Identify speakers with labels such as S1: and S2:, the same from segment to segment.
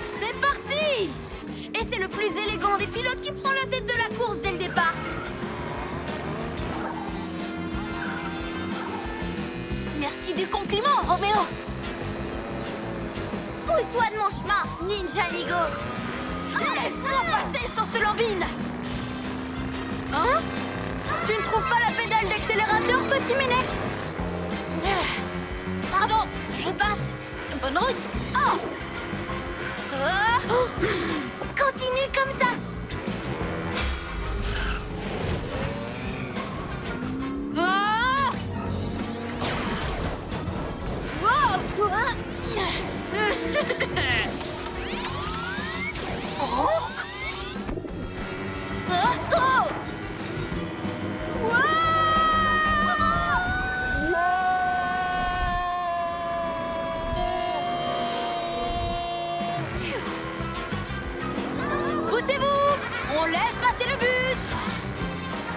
S1: C'est parti! Et c'est le plus élégant des pilotes qui prend la tête de la course dès le départ.
S2: Merci du compliment, Roméo.
S1: Pousse-toi de mon chemin, Ninja Nigo. Laisse-moi passer sur ce lambine.
S2: Hein? Tu ne trouves pas la pédale d'accélérateur, petit minet? Pardon, je passe. Bonne route.
S1: Oh! Continue comme ça.
S2: Ah! Wow! Oh! Ah! Oh! Poussez-vous! On laisse passer le bus!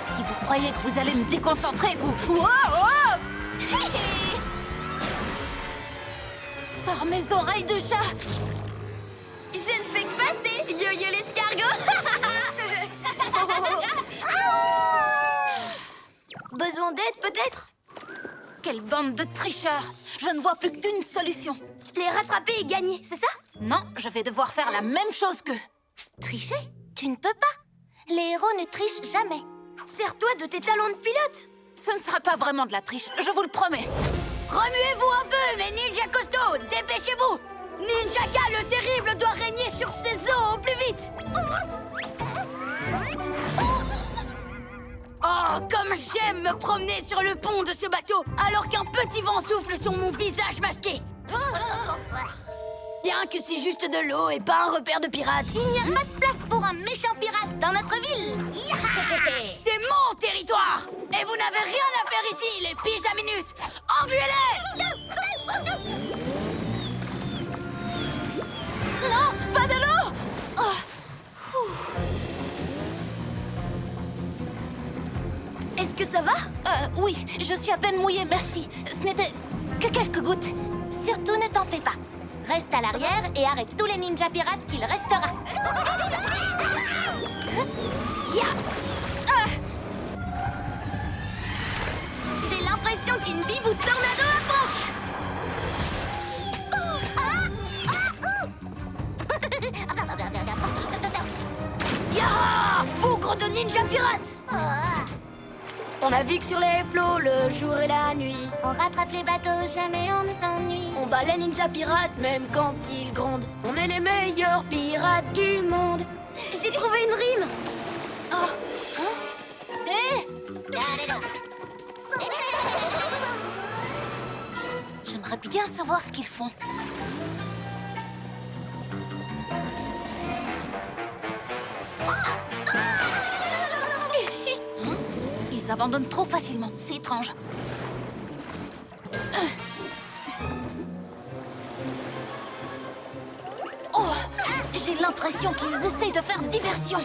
S2: Si vous croyez que vous allez me déconcentrer, vous... Wow! Oh! Par mes oreilles de chat!
S1: Je ne fais que passer, yo-yo l'escargot.
S2: Besoin d'aide, peut-être? Quelle bande de tricheurs! Je ne vois plus qu'une solution. Les rattraper et gagner, c'est ça? Non, je vais devoir faire la même chose qu'eux.
S1: Tricher? Tu ne peux pas. Les héros ne trichent jamais.
S2: Sers-toi de tes talents de pilote. Ce ne sera pas vraiment de la triche, je vous le promets. Remuez-vous un peu, mes ninjas costauds! Dépêchez-vous! Ninjaka le terrible doit régner sur ses eaux au plus vite! Oh, comme j'aime me promener sur le pont de ce bateau alors qu'un petit vent souffle sur mon visage masqué! Bien que c'est juste de l'eau et pas un repère de pirates.
S1: Il n'y a pas de place pour un méchant pirate dans notre ville.
S2: C'est mon territoire! Et vous n'avez rien à faire ici, les pyjaminus! Engluez-les! Non, pas de l'eau! Oh. Est-ce que ça va? Oui, je suis à peine mouillée, merci. Ce n'était que quelques gouttes.
S1: Surtout ne t'en fais pas. Reste à l'arrière et arrête tous les ninjas pirates qu'il restera.
S2: Ya!
S1: J'ai l'impression qu'une bibou tornado approche.
S2: Ya! Bougre de ninja pirate! On navigue sur les flots le jour et la nuit.
S1: On rattrape les bateaux, jamais on ne s'ennuie.
S2: On bat les ninjas pirates même quand ils grondent. On est les meilleurs pirates du monde. J'ai trouvé une rime. Oh. Hein? Hé! J'aimerais bien savoir ce qu'ils font. Hein? Ils abandonnent trop facilement, c'est étrange. Oh, j'ai l'impression qu'ils essayent de faire diversion.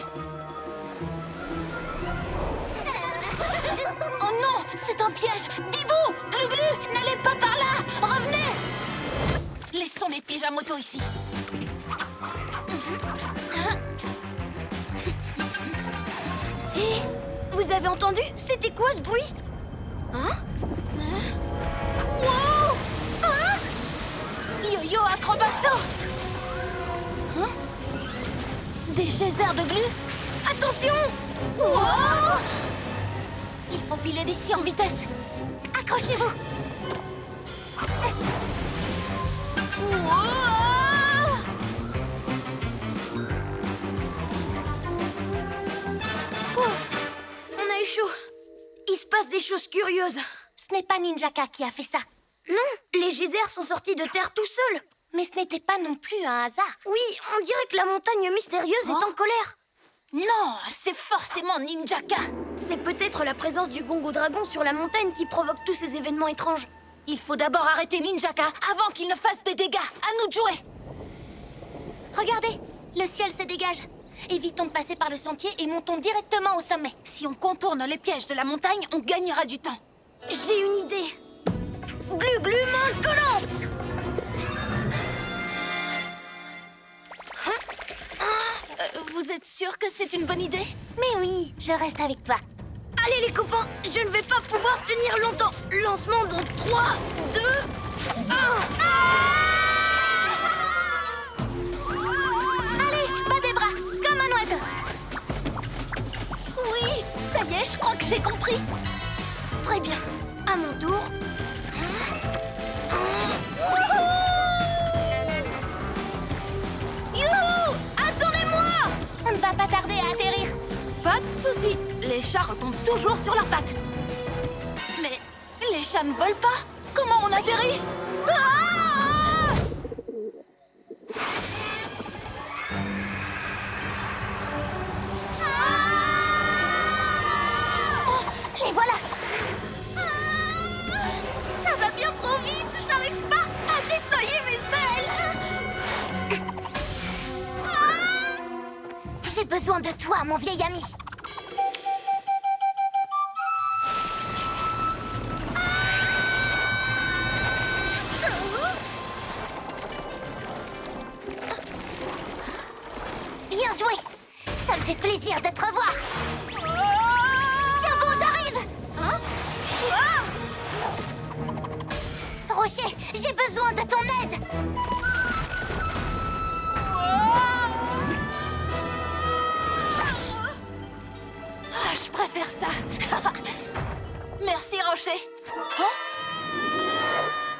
S2: Oh non, c'est un piège. Bibou, Glu-Glu, n'allez pas par là. Revenez. Laissons les pyjamotos ici. Hé, vous avez entendu? C'était quoi ce bruit? Hein? Wow! Hein? Yo-yo acrobasso! Hein? Des geysers de glu? Attention! Wow! Il faut filer d'ici en vitesse. Accrochez-vous! Wow! Ouf, on a eu chaud. Il se passe des choses curieuses.
S1: Ce n'est pas Ninjaka qui a fait ça.
S2: Non, les geysers sont sortis de terre tout seuls.
S1: Mais ce n'était pas non plus un hasard.
S2: Oui, on dirait que la montagne mystérieuse est en colère. Non, c'est forcément Ninjaka. C'est peut-être la présence du Gongo Dragon sur la montagne qui provoque tous ces événements étranges. Il faut d'abord arrêter Ninjaka avant qu'il ne fasse des dégâts. À nous de jouer.
S1: Regardez, le ciel se dégage. Évitons de passer par le sentier et montons directement au sommet.
S2: Si on contourne les pièges de la montagne, on gagnera du temps. J'ai une idée. Glu-glu main collante.
S1: Vous êtes sûr que c'est une bonne idée? Mais oui, je reste avec toi.
S2: Allez les copains, je ne vais pas pouvoir tenir longtemps. Lancement dans 3, 2, 1.
S1: Allez, bas des bras, comme un oiseau. Oui, ça y est, je crois que j'ai compris.
S2: Très bien, à mon tour.
S1: Youhou! Attendez-moi! On ne va pas tarder à atterrir. Pas de souci, les chats retombent toujours sur leurs pattes. Mais les chats ne volent pas. Comment on atterrit? Ah! Oh, les voilà! Ça va bien trop vite, je n'arrive pas à déployer mes ailes. J'ai besoin de toi, mon vieil ami. Bien joué. Ça me fait plaisir de te revoir. Tiens bon, j'arrive. Hein? Rocher, j'ai besoin de ton aide. Ah, je préfère ça. Merci, Rocher. Oh,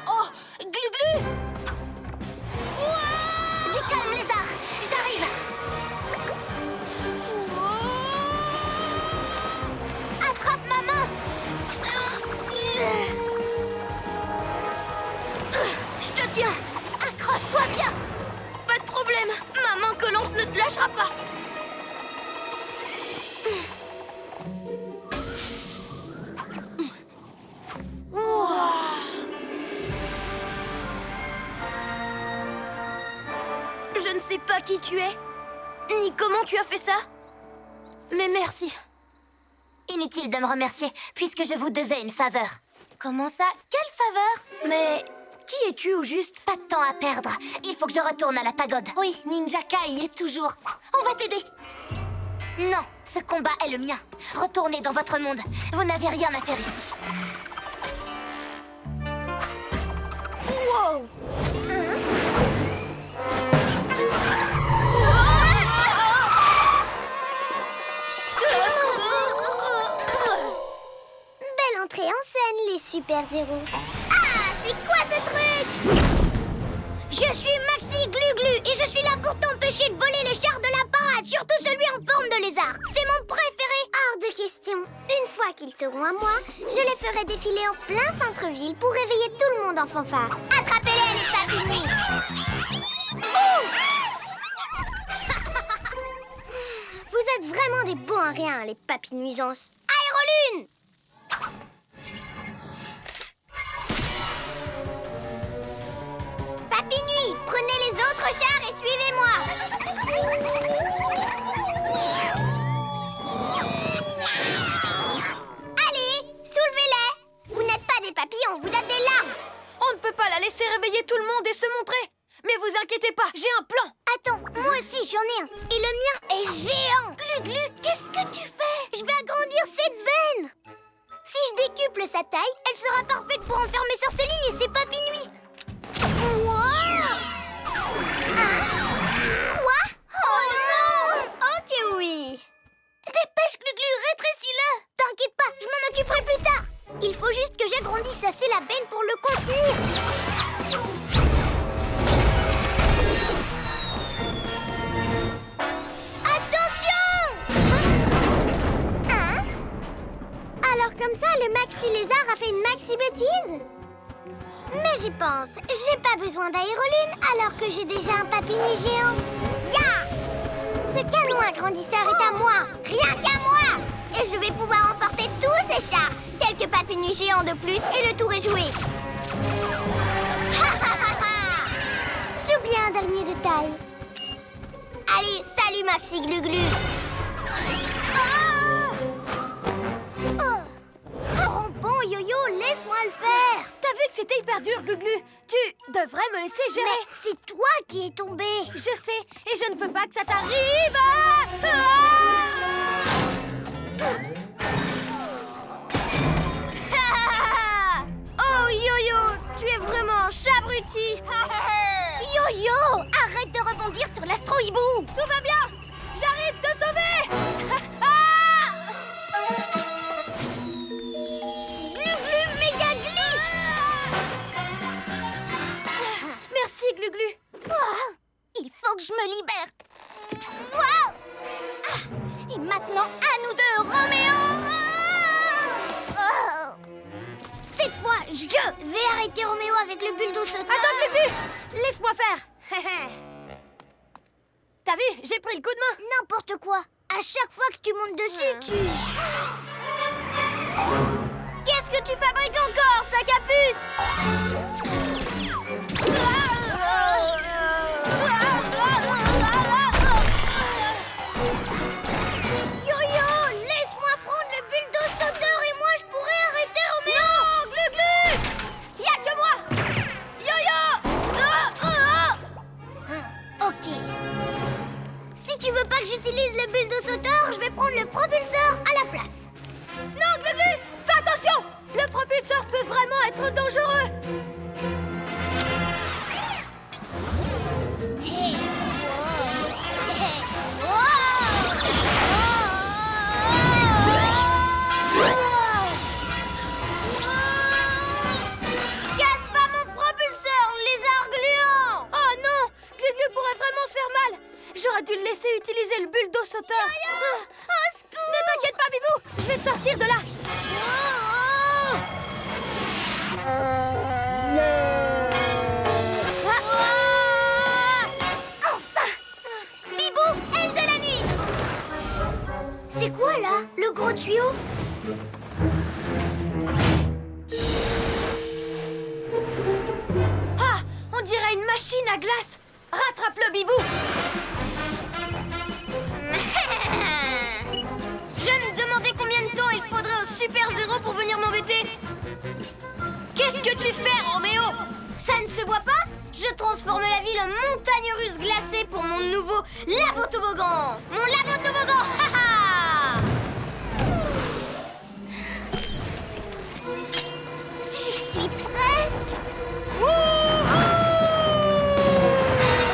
S1: oh, Glu-Glu. Du calme, lézard. J'arrive. Attrape ma main.
S2: Je te tiens.
S1: Accroche-toi bien.
S2: Pas de problème, ma main collante ne te lâchera pas. Je ne sais pas qui tu es, ni comment tu as fait ça. Mais merci.
S1: Inutile de me remercier, puisque je vous devais une faveur. Comment ça? Quelle faveur?
S2: Mais qui es-tu au juste?
S1: Pas de temps à perdre. Il faut que je retourne à la pagode. Oui, Ninjaka y est toujours. On va t'aider. Non, ce combat est le mien. Retournez dans votre monde. Vous n'avez rien à faire ici.
S2: Wow!
S3: Belle entrée en scène, les super-héros. Ah, c'est quoi ce truc? Je suis Maxi Glu-Glu et je suis là pour t'empêcher de voler le char de la parade, surtout celui en forme de lézard. C'est mon préféré. Hors de question. Une fois qu'ils seront à moi, je les ferai défiler en plein centre-ville pour réveiller tout le monde en fanfare. Attrapez-les, les papilles nuits. Vous êtes vraiment des bons à rien, les papilles nuisances. Aérolune! Papy Nuit, prenez les autres chars et suivez-moi. Allez, soulevez-les. Vous n'êtes pas des papillons, vous êtes des larves.
S2: On ne peut pas la laisser réveiller tout le monde et se montrer. Mais vous inquiétez pas, j'ai un plan.
S3: Attends, moi aussi j'en ai un. Et le mien est géant. Glu-Glu, qu'est-ce que tu fais? Je vais agrandir cette benne. Si je décuple sa taille, elle sera parfaite pour enfermer Sorceline et ses papilles nuits. Quoi? Oh non! Ok, oui. Dépêche, Glu-Glu, rétrécis-le. T'inquiète pas, je m'en occuperai plus tard. Il faut juste que j'agrandisse assez la benne pour le contenir. Hein? Alors comme ça, le Maxi Lézard a fait une Maxi bêtise? Mais j'y pense, j'ai pas besoin d'aérolune alors que j'ai déjà un papy-nuit géant. Ya! Ce canon agrandisseur est à moi, rien qu'à moi! Et je vais pouvoir emporter tous ces chats, quelques papy-nuits géants de plus et le tour est joué. J'oublie un dernier détail. Allez, salut Maxi Glu-Glu! Oh, bon, Yo-Yo, laisse-moi le faire. T'as
S2: vu que c'était hyper dur, Gluglu. Tu devrais me laisser gérer.
S3: Mais c'est toi qui es tombé.
S2: Je sais, et je ne veux pas que ça t'arrive. Oups.
S3: Oh, Yo-Yo, tu es vraiment un chat abruti.
S2: Yo-Yo, arrête de rebondir sur l'astro-hibou. Tout va bien. J'arrive te sauver.
S3: Glu-glu, méga glisse.
S2: Merci, Gluglu.
S3: Il faut que je me libère. Wow. Et maintenant, à nous deux, Roméo. Cette fois, je vais arrêter Roméo avec le bulldozer.
S2: Attends, Gluglu. Laisse-moi faire. T'as vu, j'ai pris le coup de main.
S3: N'importe quoi. À chaque fois que tu montes dessus, tu... Qu'est-ce que tu fabriques encore, sac à puce? Yo-Yo, laisse-moi prendre le bulldozer sauteur et moi je pourrais arrêter Roméo.
S2: Non, Gluglu. Y'a que moi. Yo-Yo.
S3: Ok. Si tu veux pas que j'utilise le bulldozer sauteur, je vais prendre le propulseur à la place.
S2: Non, Gluglu, fais attention. Le propulseur peut vraiment être dangereux.
S3: Hey. Casse pas mon propulseur, lézard gluant!
S2: Oh non, Gluglu pourrait vraiment se faire mal. J'aurais dû le laisser utiliser le bulldozer sauteur. Ne t'inquiète pas, Bibou, je vais te sortir de là.
S3: Enfin! Bibou, aile de la nuit! C'est quoi là? Le gros tuyau?
S2: Ah, on dirait une machine à glace. Rattrape-le, Bibou.
S3: Je me demandais combien de temps il faudrait au Super Zéro pour venir m'embêter. Qu'est-ce que tu fais, Roméo? Ça ne se voit pas? Je transforme la ville en montagne russe glacée pour mon nouveau labo toboggan. Mon labo toboggan, haha! J'y suis presque.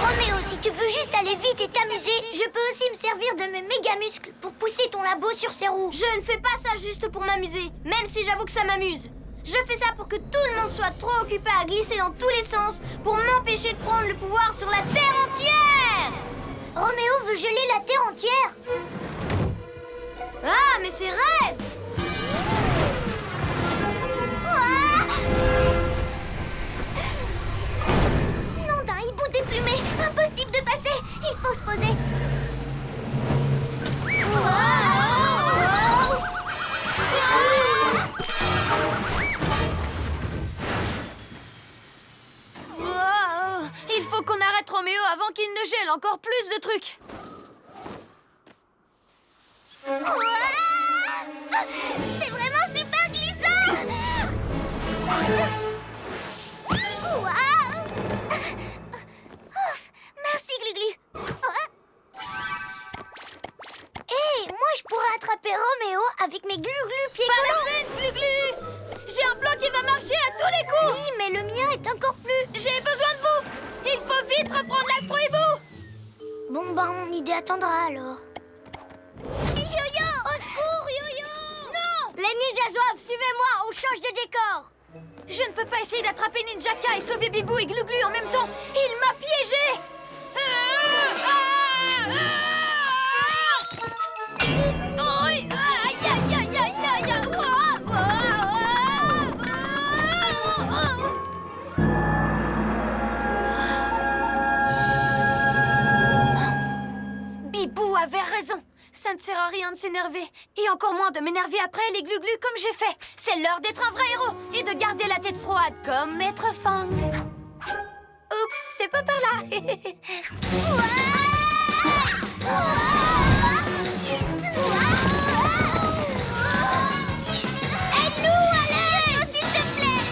S3: Roméo, si tu veux juste aller vite et t'amuser, je peux aussi me servir de mes méga muscles pour pousser ton labo sur ses roues. Je ne fais pas ça juste pour m'amuser, même si j'avoue que ça m'amuse. Je fais ça pour que tout le monde soit trop occupé à glisser dans tous les sens pour m'empêcher de prendre le pouvoir sur la Terre entière. Roméo veut geler la Terre entière.
S2: Ah, mais c'est raide.
S3: Ouah! Nom d'un hibou déplumé, impossible de passer. Il faut se poser.
S2: Wow, il faut qu'on arrête Roméo avant qu'il ne gèle encore plus de trucs.
S3: C'est vraiment super glissant. Waouh! Ouf, merci Gluglu. Hé, moi je pourrais attraper Roméo avec mes Gluglu pieds
S2: Pas
S3: collants.
S2: la peine, Gluglu. J'ai un plan qui va marcher à tous les coups.
S3: Oui, mais le mien est encore plus...
S2: J'ai besoin de vous. Il faut vite reprendre l'astro-hibou.
S3: Bon, bah mon idée attendra alors. Yo-yo! Au secours, Yo-yo!
S2: Non.
S3: Les ninjas zouaves, suivez-moi, on change de décor.
S2: Je ne peux pas essayer d'attraper Ninjaka et sauver Bibou et Gluglu en même temps. Il m'a piégé. Aïe, aïe, aïe, aïe, aïe, aïe. Bibou avait raison. Ça ne sert à rien de s'énerver. Et encore moins de m'énerver après les Gluglu comme j'ai fait. C'est l'heure d'être un vrai héros et de garder la tête froide comme Maître Fang. Oups, c'est pas par là.
S3: Aide-nous, allez! S'il te plaît!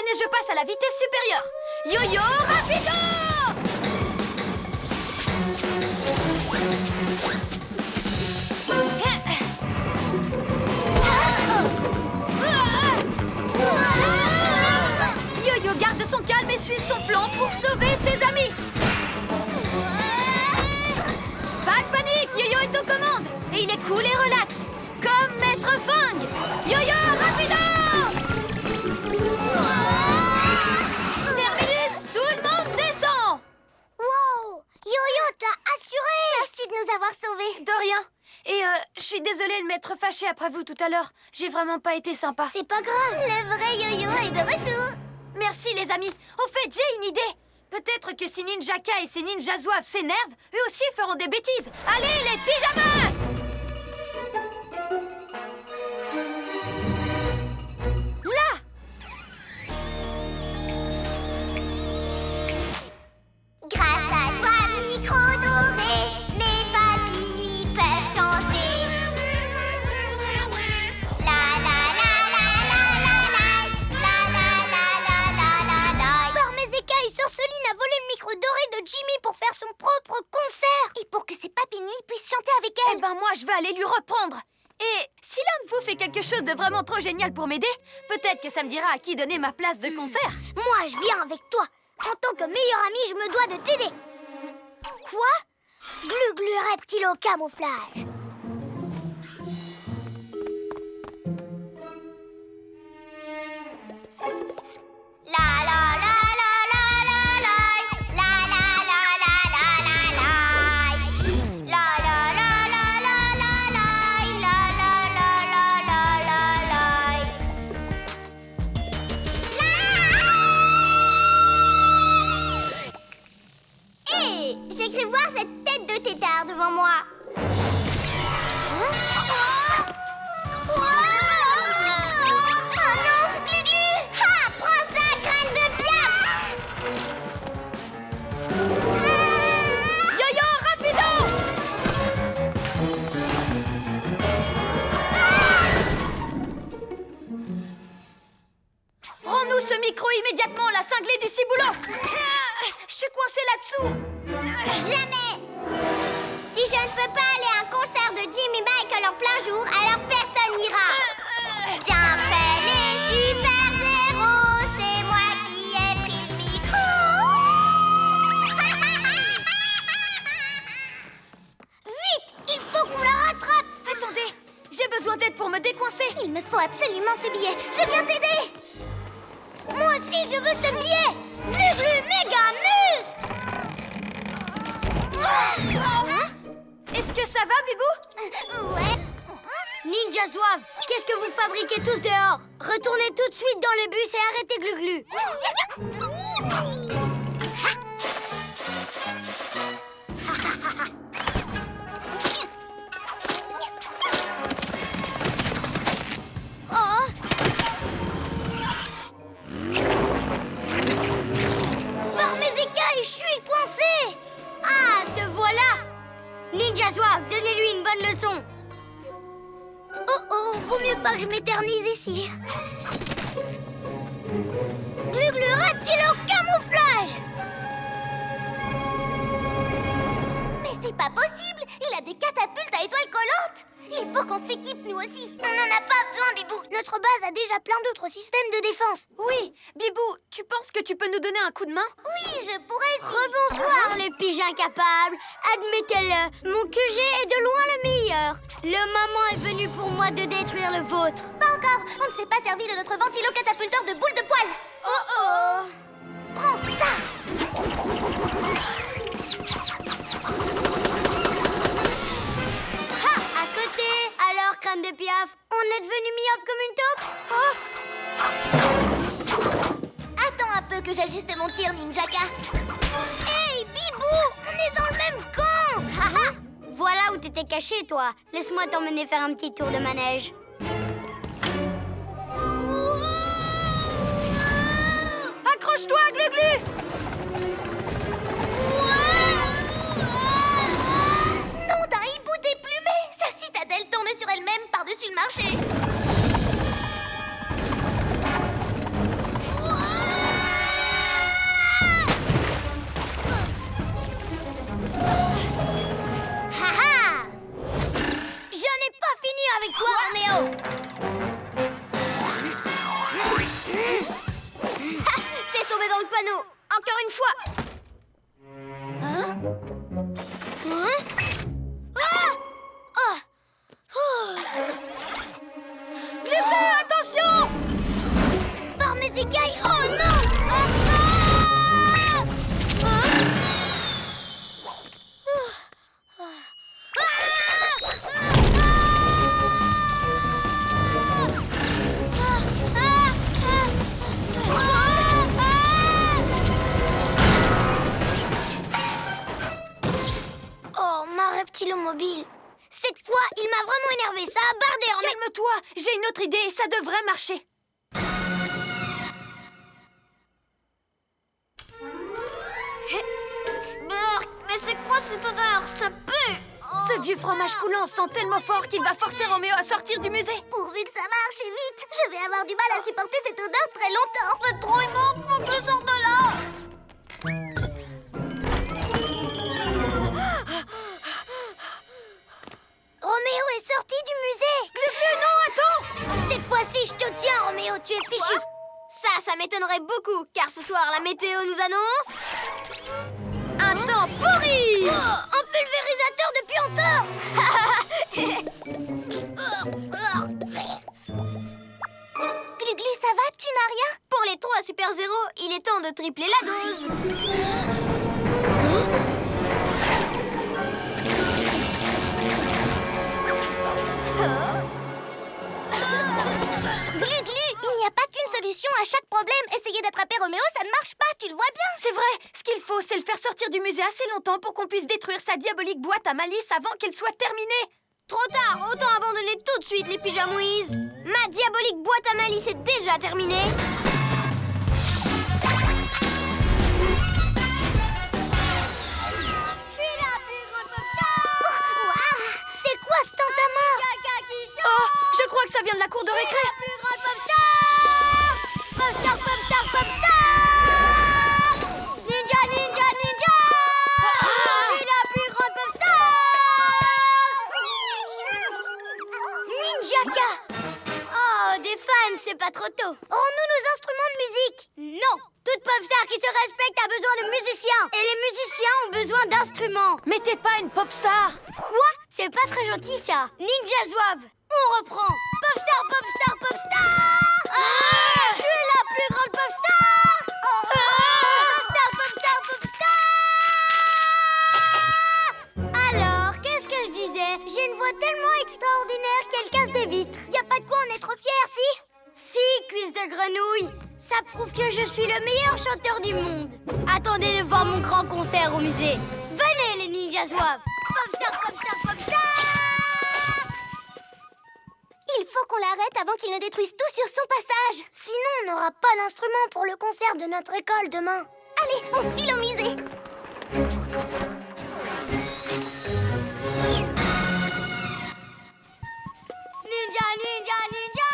S2: m'entraîne et je passe à la vitesse supérieure. Yo-yo rapido! Yo-yo garde son calme et suit son plan pour sauver ses amis. Pas de panique, Yo-yo est aux commandes. Et il est cool et relax, comme Maître Fang. Yo-yo rapido! Terminus, tout le monde descend.
S3: Wow! Yo-yo, t'as assuré! Merci de nous avoir sauvés.
S2: De rien. Et je suis désolée de m'être fâchée après vous tout à l'heure. J'ai vraiment pas été sympa.
S3: C'est pas grave. Le vrai Yo-yo est de retour.
S2: Merci les amis. Au fait, j'ai une idée. Peut-être que si Ninjaka et ses ninjas zouaves s'énervent, eux aussi feront des bêtises. Allez, les pyjamas! Là!
S3: Grâce à toi, micro doré, mes papilles lui peuvent chanter. La la la la la la la la la la la la la. Parmezeka et Sorceline a volé le micro doré de Jimmy pour faire son propre concert. Et pour que ses papilles nuit puissent chanter avec elle.
S2: Eh ben moi, je vais aller lui reprendre. Et si l'un de vous fait quelque chose de vraiment trop génial pour m'aider, peut-être que ça me dira à qui donner ma place de concert.
S3: Moi, je viens avec toi. En tant que meilleure amie, je me dois de t'aider. Quoi? Glu-glu reptile au camouflage. La la la la la la la. La la la la la la la. La la la la la la la. La la la la la la la. Hé, j'ai cru voir cette tête de tétard devant moi. Oh non, Glu-glu! Ha! Prends ça, crâne de diable!
S2: Yo-yo, rapido! Rends-nous ce micro immédiatement, la cinglée du ciboulot! Je suis coincée là-dessous!
S3: Jamais! Si je ne peux pas aller à un concert de Jimmy Michael en plein jour, alors personne n'ira. Bien fait les super-héros, c'est moi qui ai pris le micro. Vite, il faut qu'on la rattrape.
S2: Attendez, j'ai besoin d'aide pour me décoincer.
S3: Il me faut absolument ce billet. Je viens t'aider. Moi aussi, je veux ce billet. Glu-glu méga muscle. Hein?
S2: Est-ce que ça va, Bibou?
S3: Ouais.
S2: Ninja Zouave, qu'est-ce que vous fabriquez tous dehors? Retournez tout de suite dans le bus et arrêtez Glu-glu.
S3: Oh. Parmezeka, je suis coincée.
S2: Ah, te voilà! Ninja Zouave, donnez-lui une bonne leçon.
S3: Oh oh, vaut mieux pas que je m'éternise ici. Glu-glu reptile au camouflage. Mais c'est pas possible. Il a des catapultes à étoiles collantes. Il faut qu'on s'équipe nous aussi. On n'en a pas besoin, Bibou. Notre base a déjà plein d'autres systèmes de défense.
S2: Oui, Bibou, tu penses que tu peux nous donner un coup de main?
S3: Oui, je pourrais si...
S2: Rebonsoir les pigeons incapables. Admettez-le, mon QG est de loin le meilleur. Le moment est venu pour moi de détruire le vôtre.
S3: Pas encore. On ne s'est pas servi de notre ventilo-catapulteur de boules de poil. Oh oh. Prends ça.
S2: Ha, à côté. Alors, crème de piaf, on est devenu myope comme une taupe?
S3: Attends un peu que j'ajuste mon tir, Ninjaka. Hey, Bibou, on est dans le même camp.
S2: Haha, voilà où t'étais caché, toi. Laisse-moi t'emmener faire un petit tour de manège. Accroche-toi, Glu-glu!
S3: Non, d'un hibou déplumé. Sa citadelle tourne sur elle-même par-dessus le marché.
S2: Grano. Encore une fois. Glupin, attention!
S3: Par mes écailles! Oh non! Oh, ma reptilomobile! Cette fois, il m'a vraiment énervé, ça a bardé en...
S2: Calme-toi, j'ai une autre idée, ça devrait marcher. Mais c'est quoi cette odeur? Ça pue! Ce vieux fromage coulant sent tellement fort qu'il va forcer Roméo à sortir du musée.
S3: Pourvu que ça marche, et vite! Je vais avoir du mal à supporter cette odeur très longtemps! C'est trop immonde, faut que je sorte de là! Roméo est sorti du musée!
S2: Non, attends!
S3: Cette fois-ci, je te tiens, Roméo, tu es fichu!
S2: Ça m'étonnerait beaucoup, car ce soir, la météo nous annonce... un temps pourri!
S3: Un pulvérisateur de puanteurs! Glu-Glu, ça va? Tu n'as rien?
S2: Pour les 3 Super Zéro, il est temps de tripler la dose.
S3: Glu-Glu, il n'y a pas qu'une solution à chaque problème. Essayer d'attraper Roméo, ça ne marche pas, tu le vois bien.
S2: C'est vrai, ce qu'il faut, c'est le faire sortir du musée assez longtemps pour qu'on puisse détruire sa diabolique boîte à malice avant qu'elle soit terminée. Trop tard, autant abandonner tout de suite les pyjamouises. Ma diabolique boîte à malice est déjà terminée.
S3: Je suis la plus grande popstar. Waouh, c'est quoi ce tintamarre?
S2: Oh, je crois que ça vient de la cour de récré.
S3: La plus grande popstar! Popstar, popstar, popstar! Ninja, ninja, ninja! Je suis la plus grande popstar! Ninjaka! Oh, des fans, c'est pas trop tôt. Rends-nous nos instruments de musique. Non! Toute popstar qui se respecte a besoin de musiciens. Et les musiciens ont besoin d'instruments.
S2: Mais t'es pas une pop star.
S3: Quoi? C'est pas très gentil, ça. Ninja Zouave, on reprend. Popstar, popstar, popstar! Je suis la plus grande popstar! Popstar, popstar, popstar! Alors, qu'est-ce que je disais? J'ai une voix tellement extraordinaire qu'elle casse des vitres. Y a pas de quoi en être fier, si? Si, cuisse de grenouille. Ça prouve que je suis le meilleur chanteur du monde. Attendez de voir mon grand concert au musée. Venez, les ninjas zouaves. Popstar, popstar, popstar! Il faut qu'on l'arrête avant qu'il ne détruise tout sur son passage. Sinon, on n'aura pas l'instrument pour le concert de notre école demain. Allez, on file au musée. Ninja, ninja, ninja!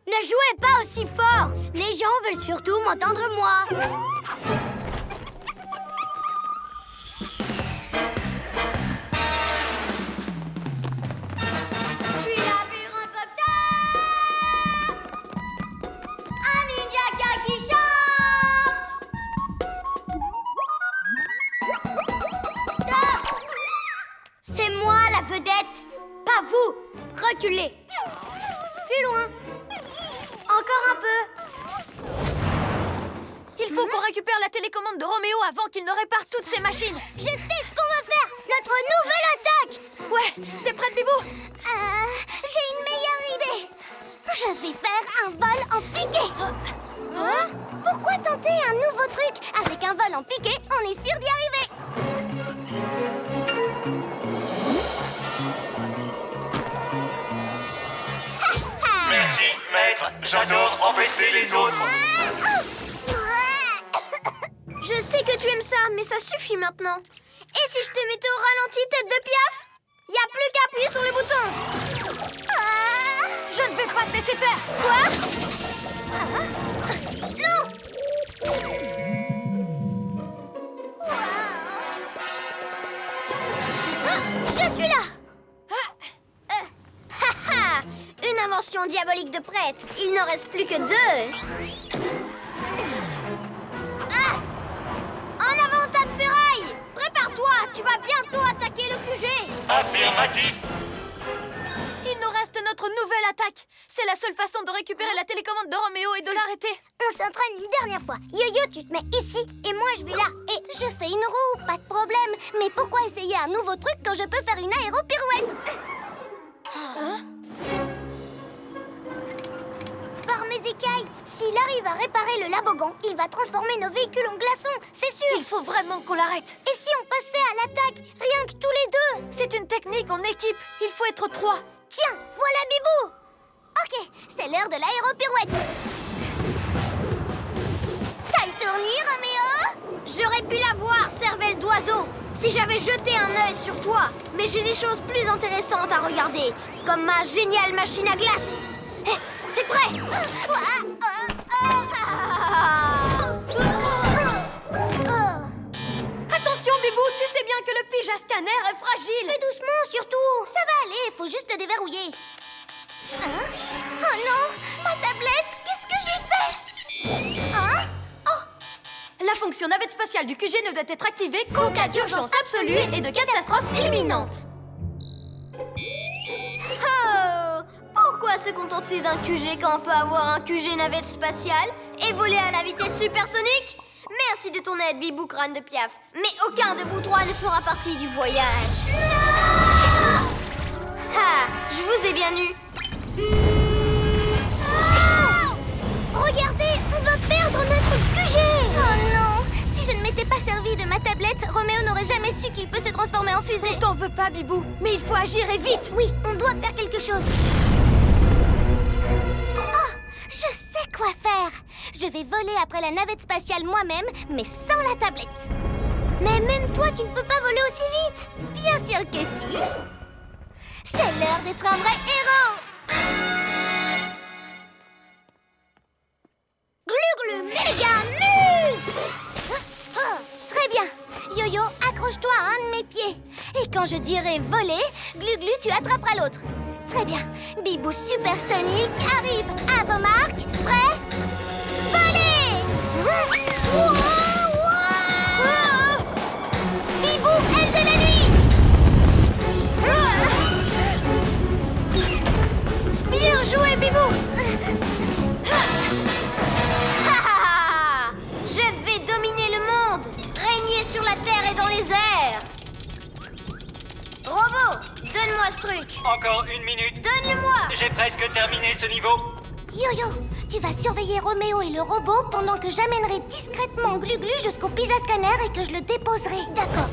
S3: Ne jouez pas aussi fort. Les gens veulent surtout m'entendre moi. Reculez. Plus loin. Encore un peu.
S2: Il faut qu'on récupère la télécommande de Roméo avant qu'il ne répare toutes ses machines.
S3: Je sais ce qu'on va faire. Notre nouvelle attaque.
S2: Ouais, t'es prête, Bibou?
S3: J'ai une meilleure idée. Je vais faire un vol en piqué. Hein? Pourquoi tenter un nouveau truc? Avec un vol en piqué, on est sûr d'y arriver.
S4: Merci, maître. J'adore empêcher les autres.
S2: Je sais que tu aimes ça, mais ça suffit maintenant. Et si je te mettais au ralenti, tête de piaf? Y a plus qu'à appuyer sur les boutons. Je ne vais pas te laisser faire.
S3: Quoi? Non! Je suis là!
S2: Une invention
S3: diabolique de prêtre. Il n'en reste plus que 2. Ah! En avant, tas de ferraille! Prépare-toi, tu vas bientôt attaquer le QG.
S4: Affirmatif.
S1: Il nous reste notre nouvelle attaque. C'est la seule façon de récupérer la télécommande de Roméo et de l'arrêter.
S3: On s'entraîne une dernière fois. Yo-Yo, tu te mets ici et moi je vais là. Et je fais une roue, pas de problème. Mais pourquoi essayer un nouveau truc quand je peux faire une aéropirouette? Par mes écailles, s'il arrive à réparer le labogan, il va transformer nos véhicules en glaçons, c'est sûr.
S1: Il faut vraiment qu'on l'arrête.
S3: Et si on passait à l'attaque, rien que tous les 2?
S1: C'est une technique en équipe. Il faut être 3.
S3: Tiens, voilà Bibou. Ok, c'est l'heure de l'aéropirouette. T'as le tournis, Roméo? J'aurais pu la voir, cervelle d'oiseau, si j'avais jeté un œil sur toi. Mais j'ai des choses plus intéressantes à regarder, comme ma géniale machine à glace. Eh, c'est prêt.
S1: Attention, Bibou, tu sais bien que le Pyja Scanner est fragile.
S3: Fais doucement, surtout. Ça va aller, faut juste le déverrouiller. Hein? Oh non, ma tablette, qu'est-ce que j'ai fait? Hein?
S1: La fonction navette spatiale du QG ne doit être activée qu'en cas d'urgence absolue et de catastrophe imminente.
S3: Oh! Pourquoi se contenter d'un QG quand on peut avoir un QG navette spatiale et voler à la vitesse supersonique? Merci de ton aide, Bibou Crâne de Piaf. Mais aucun de vous 3 ne fera partie du voyage. Non! Ah, je vous ai bien eu. Oh! Regardez, on va perdre notre QG. Oh non! Si je ne m'étais pas servi de ma tablette, Roméo n'aurait jamais su qu'il peut se transformer en fusée.
S1: On t'en veut pas, Bibou, mais il faut agir et vite.
S3: Oui, on doit faire quelque chose. Oh, je sais quoi faire. Je vais voler après la navette spatiale moi-même, mais sans la tablette. Mais même toi, tu ne peux pas voler aussi vite. Bien sûr que si. C'est l'heure d'être un vrai héros. Gluglu méga muscle. Très bien. Yo-Yo, accroche-toi à un de mes pieds. Et quand je dirai voler, Gluglu, tu attraperas l'autre. Très bien. Bibou supersonique arrive. À vos marques. Prêt? Voler! Bibou, aile de la nuit! Bien joué, Bibou! Je vais dominer le monde! Régner sur la terre et dans les airs! Robot, donne-moi ce truc!
S4: Encore 1 minute.
S3: Donne-le-moi!
S4: J'ai presque terminé ce niveau.
S3: Yo-Yo, tu vas surveiller Roméo et le robot pendant que j'amènerai discrètement Gluglu jusqu'au Pyja Scanner et que je le déposerai. D'accord.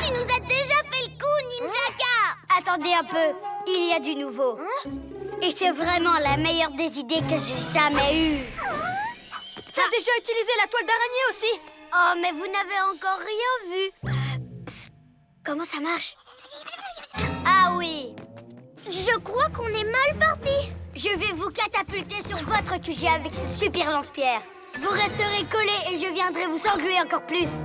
S3: Tu nous as déjà fait le coup, Ninjaka!
S2: Attendez un peu, il y a du nouveau. Et c'est vraiment la meilleure des idées que j'ai jamais eue.
S1: T'as déjà utilisé la toile d'araignée aussi.
S2: Oh, mais vous n'avez encore rien vu. Psst, comment ça marche? Ah oui.
S3: Je crois qu'on est mal parti.
S2: Je vais vous catapulter sur votre QG avec ce super lance-pierre. Vous resterez collés et je viendrai vous engluer encore plus.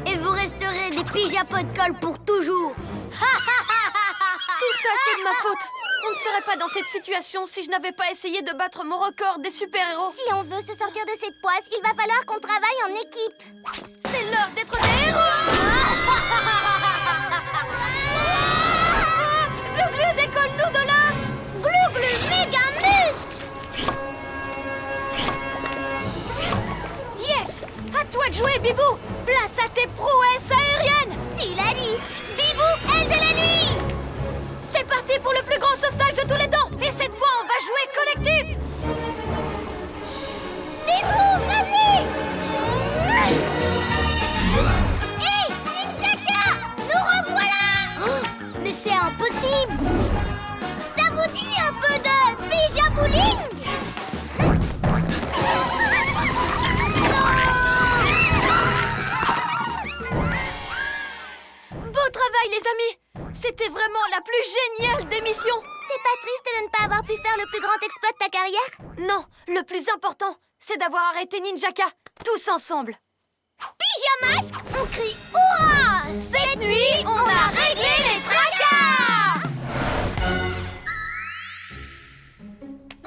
S2: Et vous resterez des pyjapots de colle pour toujours.
S1: Tout ça, c'est de ma faute. On ne serait pas dans cette situation si je n'avais pas essayé de battre mon record des super-héros.
S3: Si on veut se sortir de cette poisse, il va falloir qu'on travaille en équipe.
S1: C'est l'heure d'être des héros. Gluglu, décolle-nous de là.
S3: Gluglu méga muscle.
S1: Yes. À toi de jouer, Bibou. Place à tes prouesses aériennes.
S3: Tu l'as dit. Bibou, aile de la nuit.
S1: C'est parti pour le plus grand sauvetage de tous les temps. Et cette fois, on va jouer collectif.
S3: Bibou, vas-y. Hé, Ninjaka, nous revoilà.
S2: Mais c'est impossible.
S3: Ça vous dit un peu de Pyja Bowling?
S1: Beau travail, les amis. C'était vraiment la plus géniale des missions.
S3: T'es pas triste de ne pas avoir pu faire le plus grand exploit de ta carrière?
S1: Non, le plus important, c'est d'avoir arrêté Ninjaka, tous ensemble.
S3: Pyjamasque, on crie hurrah!
S1: Cette nuit, on a réglé les tracas.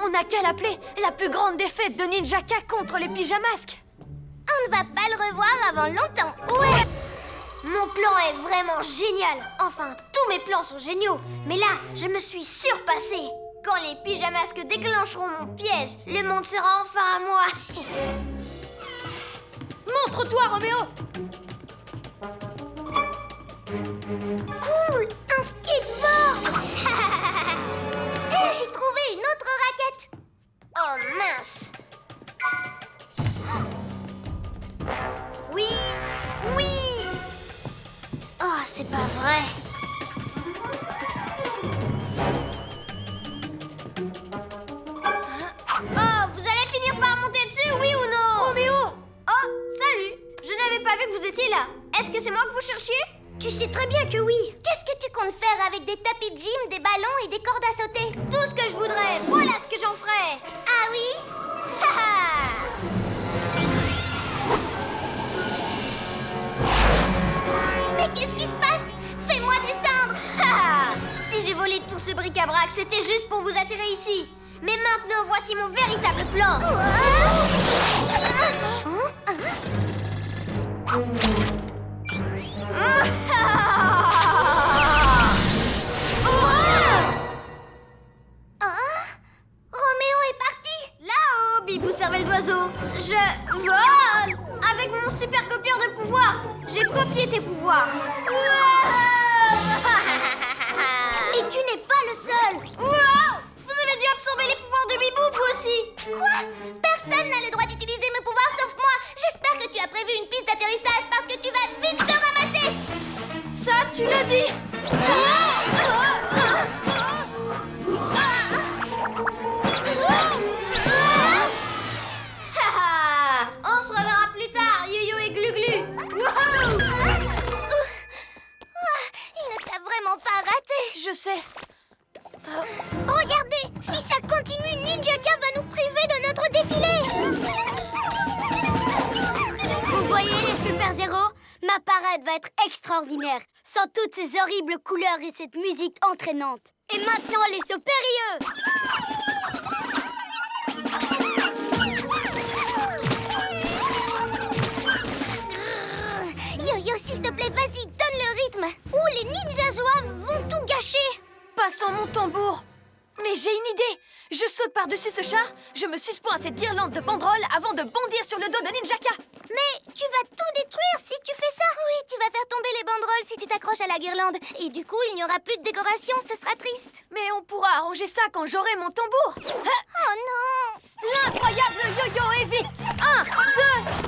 S2: On n'a qu'à l'appeler la plus grande défaite de Ninjaka contre les pyjamasques.
S3: On ne va pas le revoir avant longtemps. Ouais. Mon plan est vraiment génial. Enfin, tous mes plans sont géniaux. Mais là, je me suis surpassée. Quand les pyjamasques déclencheront mon piège, le monde sera enfin à moi.
S2: Montre-toi, Roméo.
S3: Cool, un skateboard. J'ai trouvé une autre raquette. Oh mince. Oui, oui. Oh, c'est pas vrai. Oh, vous allez finir par monter dessus, oui ou non?
S2: Roméo.
S3: Oh, salut. Je n'avais pas vu que vous étiez là. Est-ce que c'est moi que vous cherchiez? Tu sais très bien que oui. Qu'est-ce que tu comptes faire avec des tapis de gym, des ballons et des cordes à sauter? Tout ce que je voudrais. Voilà ce que j'en ferais. Ah oui? Haha. Mais qu'est-ce qui se passe? Fais-moi descendre. Haha. Si j'ai volé tout ce bric-à-brac, c'était juste pour vous attirer ici. Mais maintenant, voici mon véritable plan. Roméo est parti. Là-haut, Bibou cervelle d'oiseau. Je vole. Avec mon super copieur de pouvoir, j'ai copié tes pouvoirs. Et tu n'es pas le seul. Wow. Vous avez dû absorber les pouvoirs de Bibou, vous aussi. Quoi? Personne n'a le droit d'utiliser mes pouvoirs sauf moi. J'espère que tu as prévu une piste d'atterrissage parce que tu vas vite te ramasser.
S2: Ça, tu l'as dit.
S3: On se reverra plus tard, Yo-Yo et Glu-Glu. Wouhou! Il ne t'a vraiment pas raté.
S2: Je sais.
S3: Regardez, si ça continue, Ninjaka va nous priver de notre défilé. Vous voyez les super-héros? Ma parade va être extraordinaire, sans toutes ces horribles couleurs et cette musique entraînante. Et maintenant, les supérieux! Yo-Yo, s'il te plaît, vas-y, donne le rythme. Ou les ninjas zouaves vont tout gâcher.
S2: Pas sans mon tambour. Mais j'ai une idée. Je saute par-dessus ce char, je me suspends à cette guirlande de banderoles avant de bondir sur le dos de Ninjaka.
S3: Mais tu vas tout détruire si tu fais ça. Oui, tu vas faire tomber les banderoles si tu t'accroches à la guirlande. Et du coup, il n'y aura plus de décoration, ce sera triste.
S2: Mais on pourra arranger ça quand j'aurai mon tambour.
S3: Oh non!
S2: L'incroyable yo-yo est vite. 1, 2,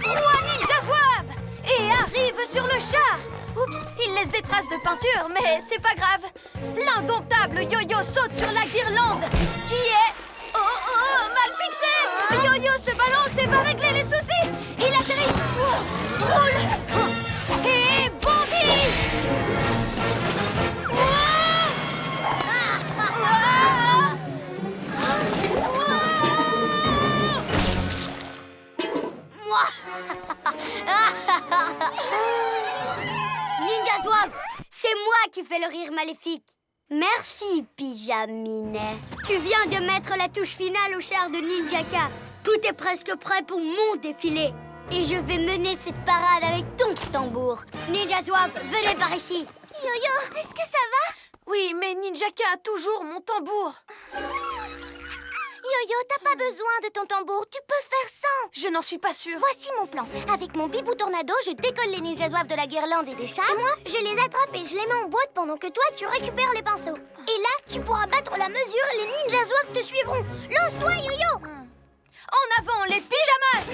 S2: 3 ninjas zouaves et arrive sur le char. Oups, il laisse des traces de peinture, mais c'est pas grave. L'indomptable yo-yo saute sur la guirlande, qui est... Oh, mal fixée. Yo-yo se balance et va régler les soucis. Il atterrit, roule et bondit.
S3: Ninja Zouave, c'est moi qui fais le rire maléfique. Merci, Pyjaminet. Tu viens de mettre la touche finale au char de Ninjaka. Tout est presque prêt pour mon défilé. Et je vais mener cette parade avec ton tambour. Ninja Zouave, venez par ici. Yo-Yo, est-ce que ça va?
S2: Oui, mais Ninjaka a toujours mon tambour.
S3: Yo-Yo, t'as pas besoin de ton tambour, tu peux faire sans.
S2: Je n'en suis pas sûre.
S3: Voici mon plan. Avec mon bibou tornado, je décolle les ninjas zouaves de la guirlande et des chars. Et moi, je les attrape et je les mets en boîte pendant que toi, tu récupères les pinceaux. Et là, tu pourras battre la mesure et les ninjas zouaves te suivront. Lance-toi, Yo-Yo.
S2: En avant, les pyjamas.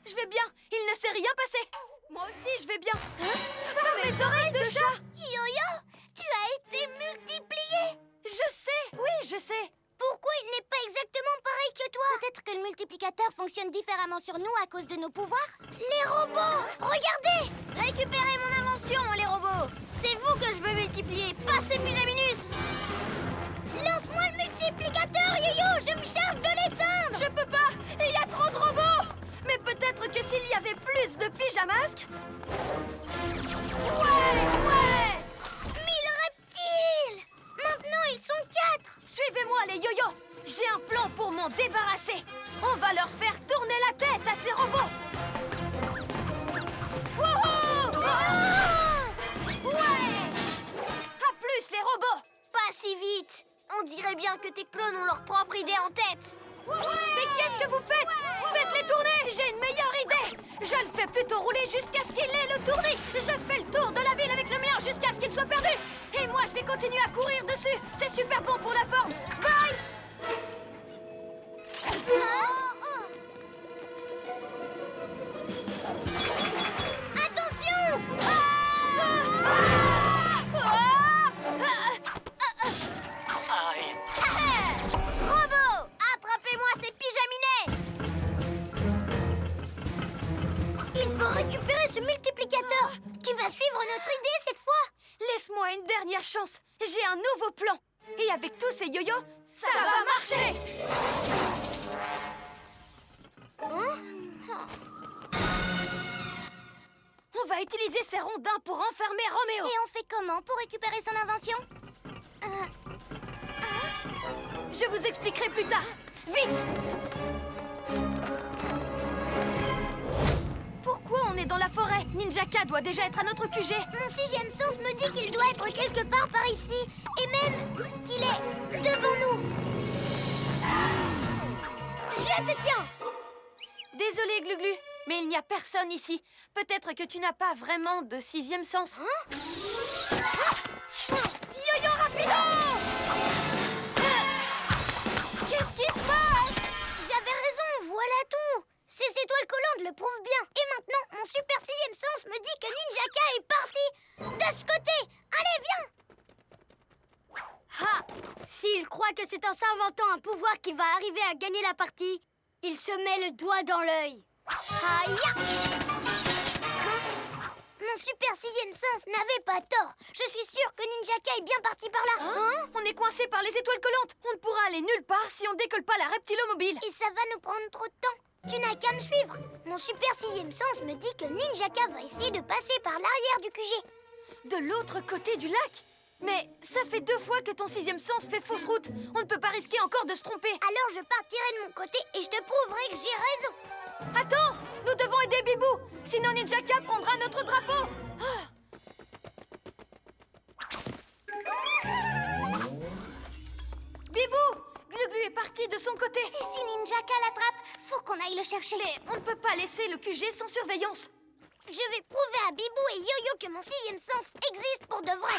S2: Je vais bien, il ne s'est rien passé. Moi aussi, je vais bien. Mes oreilles de chat.
S3: Yo-Yo, tu as été multiplié.
S2: Je sais, oui, je sais.
S3: Pourquoi il n'est pas exactement pareil que toi? Peut-être que le multiplicateur fonctionne différemment sur nous à cause de nos pouvoirs. Les robots! Regardez! Récupérez mon invention, les robots! C'est vous que je veux multiplier, pas ces Pyjaminus! Lance-moi le multiplicateur, Yo-Yo! Je me charge de l'éteindre!
S2: Je peux pas, il y a trop de robots. Mais peut-être que s'il y avait plus de pyjamasques... Ouais!
S3: leur propre idée en tête.
S2: Mais qu'est-ce que vous faites? Faites-les tourner! J'ai une meilleure idée! Je le fais plutôt rouler jusqu'à ce qu'il ait le tournis! Je fais le tour de la ville avec le mien jusqu'à ce qu'il soit perdu! Et moi, je vais continuer à courir dessus! C'est super bon pour la forme! Bye!
S3: Attention!
S4: Aïe.
S3: Robot, attrapez-moi ces pyjaminés! Il faut récupérer ce multiplicateur qui va suivre notre idée cette fois.
S2: Laisse-moi une dernière chance! J'ai un nouveau plan! Et avec tous ces yo-yo, ça va marcher! On va utiliser ces rondins pour enfermer Roméo!
S3: Et on fait comment pour récupérer son invention?
S2: Je vous expliquerai plus tard! Vite! Pourquoi on est dans la forêt? Ninjaka doit déjà être à notre QG!
S3: Mon sixième sens me dit qu'il doit être quelque part par ici. Et même qu'il est devant nous. Je te tiens!
S2: Désolé, Gluglu, mais il n'y a personne ici. Peut-être que tu n'as pas vraiment de sixième sens. Yo-yo rapido! Qu'est-ce qui se passe?
S3: J'avais raison, voilà tout. Ces étoiles collantes le prouvent bien. Et maintenant, mon super sixième sens me dit que Ninjaka est parti de ce côté. Allez, viens!
S2: Ah! S'il croit que c'est en s'inventant un pouvoir qu'il va arriver à gagner la partie, il se met le doigt dans l'œil.
S3: Aïe! Mon super sixième sens n'avait pas tort. Je suis sûre que Ninjaka est bien parti par là.
S2: On est coincé par les étoiles collantes. On ne pourra aller nulle part si on décolle pas la reptilomobile.
S3: Et ça va nous prendre trop de temps. Tu n'as qu'à me suivre. Mon super sixième sens me dit que Ninjaka va essayer de passer par l'arrière du QG.
S2: De l'autre côté du lac? Mais ça fait 2 fois que ton sixième sens fait fausse route. On ne peut pas risquer encore de se tromper.
S3: Alors je partirai de mon côté et je te prouverai que j'ai raison.
S2: Attends! Nous devons aider Bibou! Sinon Ninjaka prendra notre drapeau! Bibou! Gluglu est parti de son côté.
S3: Et si Ninjaka l'attrape, faut qu'on aille le chercher.
S2: Mais on ne peut pas laisser le QG sans surveillance.
S3: Je vais prouver à Bibou et Yo-Yo que mon sixième sens existe pour de vrai.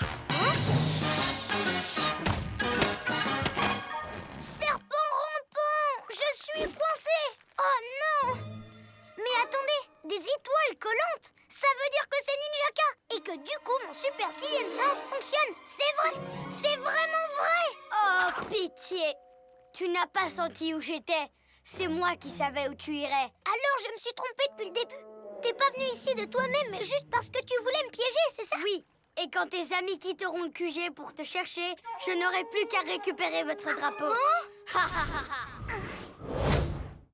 S3: Serpent rampant! Je suis coincée! Oh non! Mais attendez, des étoiles collantes, ça veut dire que c'est Ninjaka et que du coup mon super sixième sens fonctionne. C'est vrai! C'est vraiment vrai!
S2: Oh, pitié! Tu n'as pas senti où j'étais. C'est moi qui savais où tu irais.
S3: Alors je me suis trompée depuis le début. T'es pas venu ici de toi-même, mais juste parce que tu voulais me piéger, c'est ça?
S2: Oui, et quand tes amis quitteront le QG pour te chercher, je n'aurai plus qu'à récupérer votre drapeau.
S3: Oh